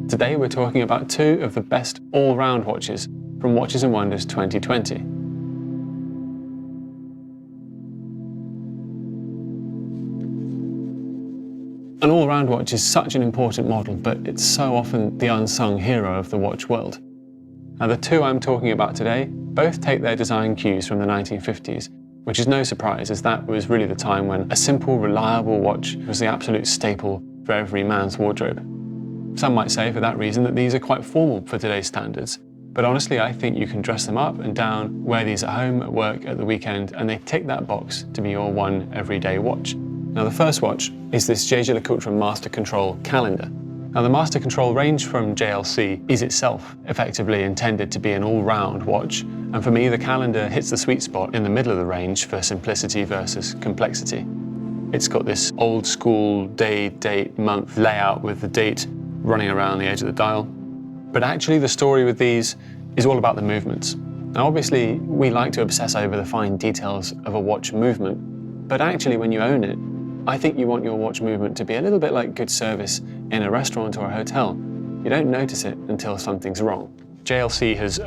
Today we're talking about two of the best all-round watches from Watches and Wonders 2020. An all-round watch is such an important model, but it's so often the unsung hero of the watch world. Now the two I'm talking about today both take their design cues from the 1950s, which is no surprise as that was really the time when a simple, reliable watch was the absolute staple for every man's wardrobe. Some might say for that reason that these are quite formal for today's standards, but honestly I think you can dress them up and down, wear these at home, at work, at the weekend, and they tick that box to be your one everyday watch. Now the first watch is this Jaeger LeCoultre Master Control calendar. Now the Master Control range from JLC is itself effectively intended to be an all-round watch, and for me the calendar hits the sweet spot in the middle of the range for simplicity versus complexity. It's got this old school day, date, month layout with the date running around the edge of the dial. But actually the story with these is all about the movements. Now obviously we like to obsess over the fine details of a watch movement, but actually when you own it, I think you want your watch movement to be a little bit like good service in a restaurant or a hotel. You don't notice it until something's wrong. JLC has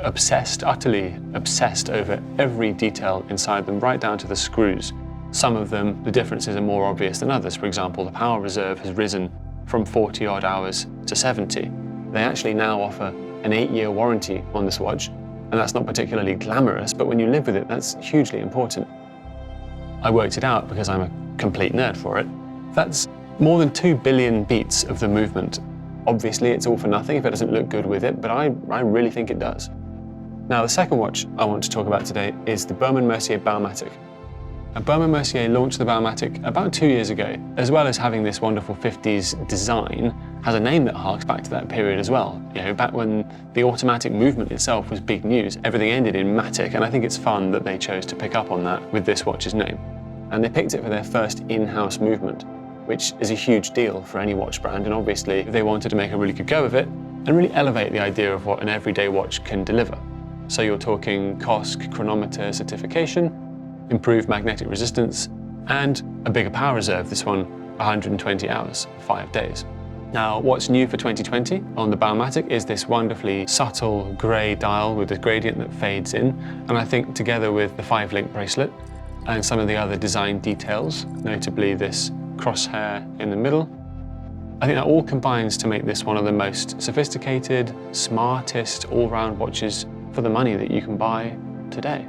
utterly obsessed over every detail inside them, right down to the screws. Some of them, the differences are more obvious than others. For example, the power reserve has risen from 40 odd hours to 70. They actually now offer an 8-year warranty on this watch, and that's not particularly glamorous, but when you live with it, that's hugely important. I worked it out because I'm a complete nerd for it. That's more than 2 billion beats of the movement. Obviously it's all for nothing if it doesn't look good with it, but I really think it does. Now the second watch I want to talk about today is the Baume Mercier Baumatic. Now, Baume Mercier launched the Baumatic about 2 years ago, as well as having this wonderful 50s design, has a name that harks back to that period as well. You know, back when the automatic movement itself was big news, everything ended in matic, and I think it's fun that they chose to pick up on that with this watch's name. And they picked it for their first in-house movement, which is a huge deal for any watch brand, and obviously they wanted to make a really good go of it and really elevate the idea of what an everyday watch can deliver. So you're talking COSC chronometer certification, improved magnetic resistance, and a bigger power reserve, this one 120 hours, 5 days. Now what's new for 2020 on the Baumatic is this wonderfully subtle grey dial with a gradient that fades in, and I think together with the 5-link bracelet and some of the other design details, notably this crosshair in the middle, I think that all combines to make this one of the most sophisticated, smartest all-round watches for the money that you can buy today.